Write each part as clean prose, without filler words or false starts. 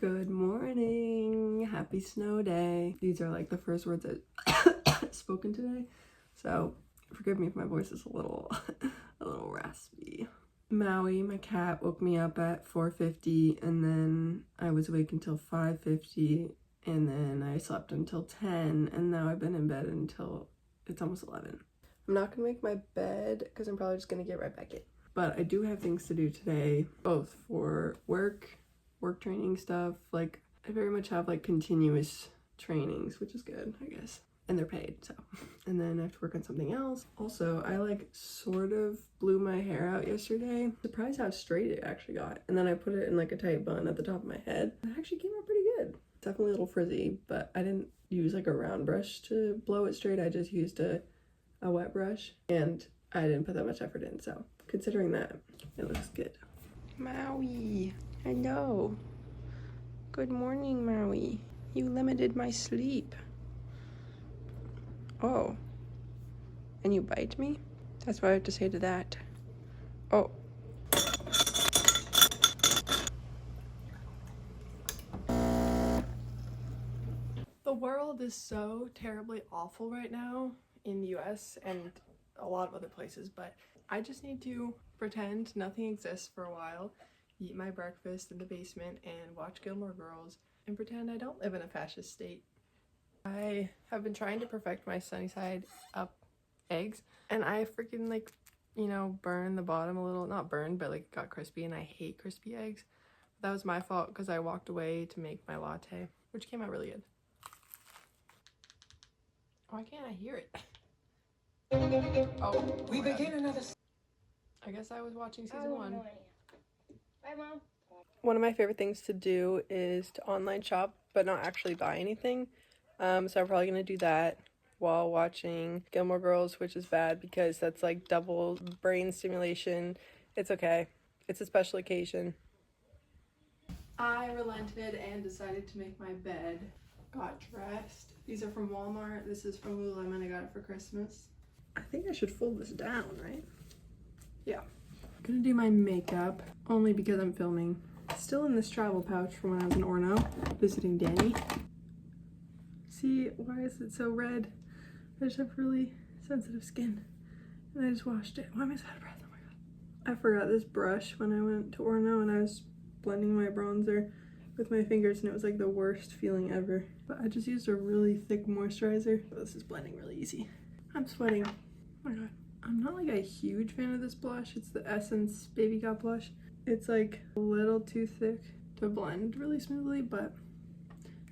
Good morning. Happy snow day. These are like the first words I've spoken today, so forgive me if my voice is a little raspy. Maui, my cat, woke me up at 4:50 and then I was awake until 5:50 and then I slept until 10 and now I've been in bed until it's almost 11. I'm not gonna make my bed because I'm probably just gonna get right back in. But I do have things to do today, both for work training stuff. Like I very much have like continuous trainings, which is good, I guess. And they're paid, so. And then I have to work on something else. Also, I like sort of blew my hair out yesterday. Surprised how straight it actually got. And then I put it in like a tight bun at the top of my head. It actually came out pretty good. Definitely a little frizzy, but I didn't use like a round brush to blow it straight. I just used a wet brush and I didn't put that much effort in. So considering that, it looks good. Maui, hello. Good morning, Maui. You limited my sleep. Oh, and you bite me? That's what I have to say to that. Oh. The world is so terribly awful right now in the US and a lot of other places, but I just need to pretend nothing exists for a while, eat my breakfast in the basement and watch Gilmore Girls, and pretend I don't live in a fascist state. I have been trying to perfect my sunny side up eggs, and I freaking like, you know, burn the bottom a little. Not burned, but like got crispy, and I hate crispy eggs. That was my fault because I walked away to make my latte, which came out really good. Why can't I hear it? Oh, we begin another. I guess I was watching season 1. Bye, Mom. One of my favorite things to do is to online shop, but not actually buy anything. So I'm probably gonna do that while watching Gilmore Girls, which is bad because that's like double brain stimulation. It's okay. It's a special occasion. I relented and decided to make my bed. Got dressed. These are from Walmart. This is from Lululemon. I got it for Christmas. I think I should fold this down, right? Yeah. I'm gonna do my makeup only because I'm filming. Still in this travel pouch from when I was in Orno visiting Danny. See, why is it so red? I just have really sensitive skin and I just washed it. Why am I so out of breath? Oh my god. I forgot this brush when I went to Orno and I was blending my bronzer with my fingers and it was like the worst feeling ever. But I just used a really thick moisturizer. This is blending really easy. I'm sweating. Oh my god. I'm not like a huge fan of this blush. It's the Essence Baby Got blush. It's like a little too thick to blend really smoothly, but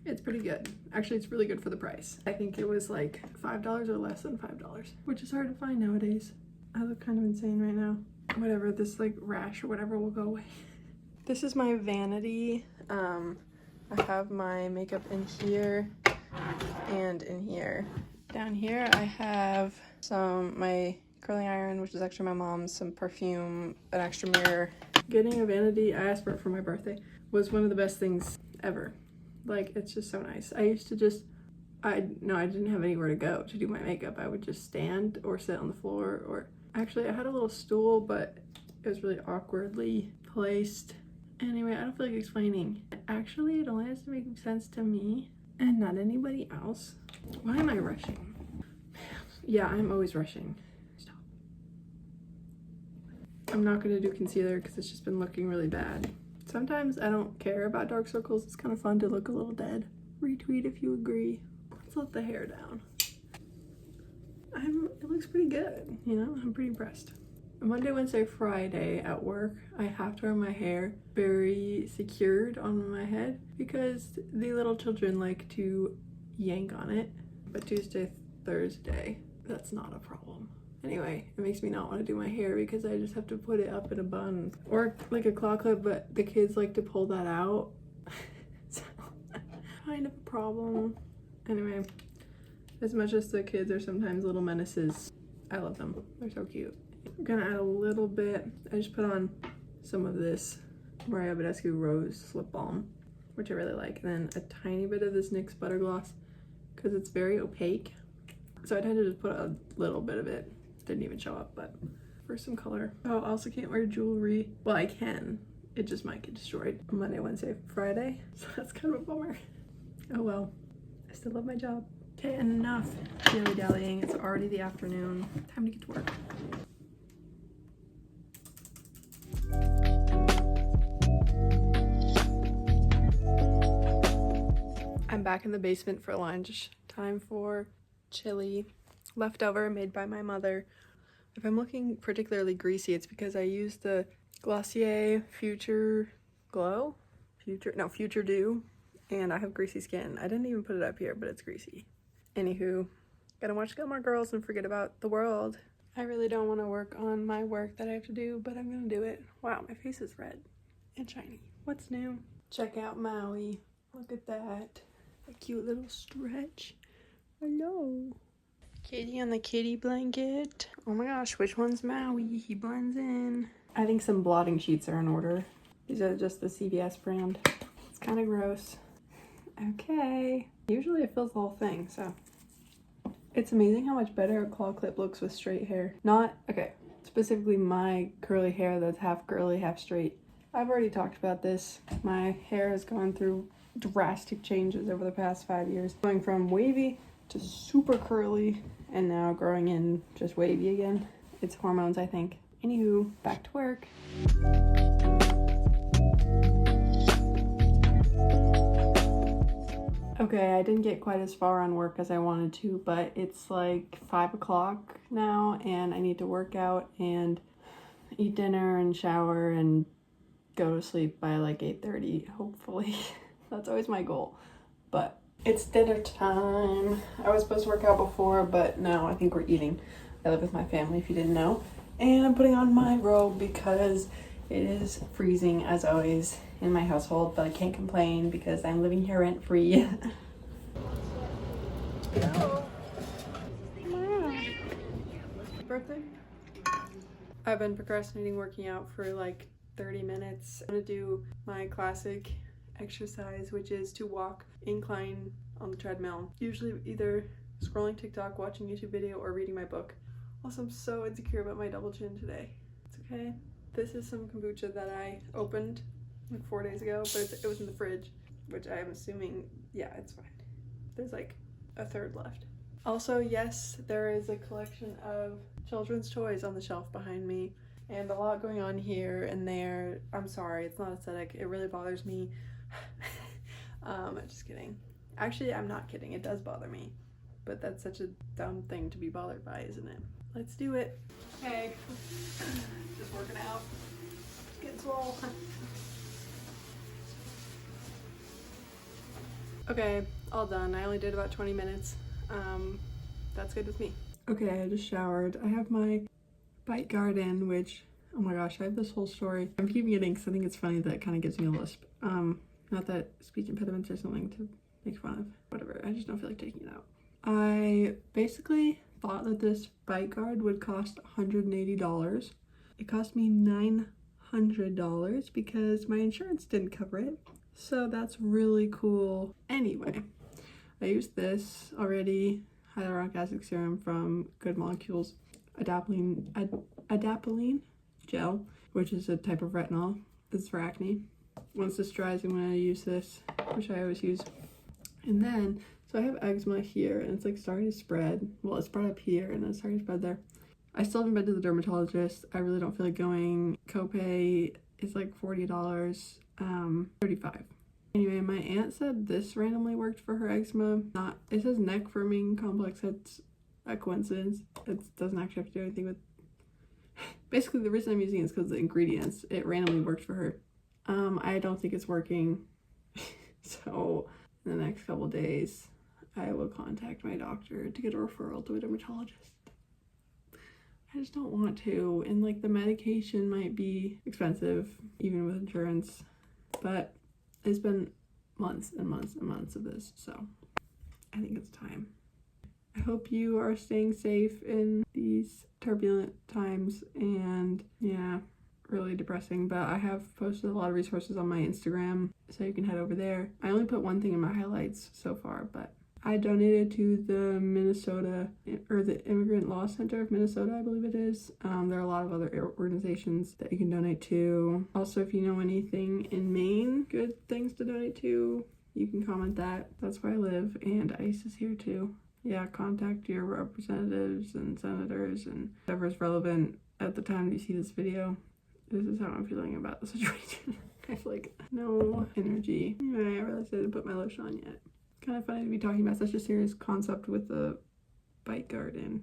it's pretty good. Actually, it's really good for the price. I think it was like $5 or less than $5, which is hard to find nowadays. I look kind of insane right now. Whatever, this like rash or whatever will go away. This is my vanity. I have my makeup in here and in here. Down here I have my curling iron, which is actually my mom's, some perfume, an extra mirror. Getting a vanity, I asked for it for my birthday, was one of the best things ever. Like, it's just so nice. I used to just, I didn't have anywhere to go to do my makeup. I would just stand or sit on the floor, or actually I had a little stool, but it was really awkwardly placed. Anyway, I don't feel like explaining. Actually, it only has to make sense to me and not anybody else. Why am I rushing? Yeah, I'm always rushing. Stop. I'm not gonna do concealer because it's just been looking really bad. Sometimes I don't care about dark circles. It's kind of fun to look a little dead. Retweet if you agree. Let's let the hair down. It looks pretty good, you know? I'm pretty impressed. Monday, Wednesday, Friday at work, I have to wear my hair very secured on my head because the little children like to yank on it. But Tuesday, Thursday, that's not a problem. Anyway, it makes me not want to do my hair because I just have to put it up in a bun or like a claw clip, but the kids like to pull that out. So, kind of a problem. Anyway, as much as the kids are sometimes little menaces, I love them. They're so cute. I'm gonna add a little bit. I just put on some of this Maria Badescu Rose Lip Balm, which I really like, and then a tiny bit of this NYX Butter Gloss because it's very opaque. So I tend to just put a little bit of it. Didn't even show up, but for some color. Oh, I also can't wear jewelry. Well, I can, it just might get destroyed on Monday, Wednesday, Friday. So that's kind of a bummer. Oh well, I still love my job. Okay, enough dilly-dallying. It's already the afternoon. Time to get to work. I'm back in the basement for lunch. Time for chili, leftover, made by my mother. If I'm looking particularly greasy, it's because I used the Glossier Future Dew, and I have greasy skin. I didn't even put it up here, but it's greasy. Anywho, gotta watch Gilmore Girls and forget about the world. I really don't want to work on my work that I have to do, but I'm gonna do it. Wow, my face is red and shiny. What's new? Check out Maui. Look at that. A cute little stretch. Hello. Kitty on the kitty blanket. Oh my gosh, which one's Maui? He blends in. I think some blotting sheets are in order. These are just the CVS brand. It's kind of gross. Okay. Usually it fills the whole thing, so. It's amazing how much better a claw clip looks with straight hair. Not, okay, specifically my curly hair that's half curly, half straight. I've already talked about this. My hair has gone through drastic changes over the past 5 years. Going from wavy to super curly, and now growing in just wavy again. It's hormones, I think. Anywho, back to work. Okay, I didn't get quite as far on work as I wanted to, but it's like 5 o'clock now, and I need to work out and eat dinner and shower and go to sleep by like 8:30, hopefully. That's always my goal, but it's dinner time. I was supposed to work out before, but no, I think we're eating. I live with my family, if you didn't know. And I'm putting on my robe because it is freezing, as always, in my household, but I can't complain because I'm living here rent-free. Birthday? I've been procrastinating working out for like 30 minutes. I'm gonna do my classic exercise, which is to walk incline on the treadmill, usually either scrolling TikTok, watching YouTube video, or reading my book. Also, I'm so insecure about my double chin today. It's okay. This is some kombucha that I opened like 4 days ago, but it was in the fridge, which I'm assuming, yeah, it's fine. There's like a third left. Also, yes, there is a collection of children's toys on the shelf behind me, and a lot going on here and there. I'm sorry, it's not aesthetic. It really bothers me. Just kidding. Actually, I'm not kidding. It does bother me, but that's such a dumb thing to be bothered by, isn't it? Let's do it. Hey, just working out. Getting swole. Okay, all done. I only did about 20 minutes. That's good with me. Okay, I just showered. I have my bite guard in, which, oh my gosh, I have this whole story. I'm keeping it in because I think it's funny that it kind of gives me a lisp. Not that speech impediments are something to make fun of. Whatever, I just don't feel like taking it out. I basically thought that this bite guard would cost $180. It cost me $900 because my insurance didn't cover it. So that's really cool. Anyway, I used this already, hyaluronic acid serum from Good Molecules, adapalene gel, which is a type of retinol. This is for acne. Once this dries, I'm going to use this, which I always use. And then, so I have eczema here, and it's like starting to spread. Well, it spread up here, and then it's starting to spread there. I still haven't been to the dermatologist. I really don't feel like going. Copay is like $40, $35. Anyway, my aunt said this randomly worked for her eczema. It says neck firming complex. That's a coincidence. It doesn't actually have to do anything with. Basically, the reason I'm using it is because of the ingredients. It randomly worked for her. I don't think it's working. So in the next couple days, I will contact my doctor to get a referral to a dermatologist. I just don't want to, and like the medication might be expensive, even with insurance, but it's been months and months and months of this, so I think it's time. I hope you are staying safe in these turbulent times, and yeah, really depressing, but I have posted a lot of resources on my Instagram, so you can head over there. I only put one thing in my highlights so far, but I donated to the Minnesota, or the Immigrant Law Center of Minnesota, I believe it is. There are a lot of other organizations that you can donate to. Also, if you know anything in Maine, good things to donate to, you can comment that. That's where I live, and ICE is here too. Yeah, contact your representatives and senators and whatever is relevant at the time you see this video. This is how I'm feeling about the situation. I have like no energy. Anyway, I realized I didn't put my lotion on yet. Kind of funny to be talking about such a serious concept with a bike garden.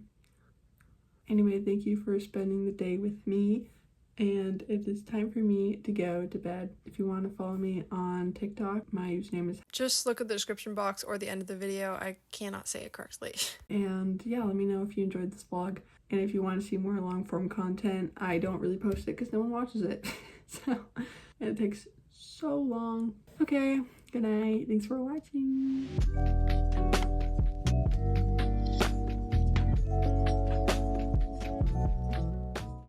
Anyway, thank you for spending the day with me, and it is time for me to go to bed. If you want to follow me on TikTok, my username is... Just look at the description box or the end of the video. I cannot say it correctly. And yeah, let me know if you enjoyed this vlog, and if you want to see more long-form content. I don't really post it because no one watches it. So, and it takes so long. Okay. Good night. Thanks for watching.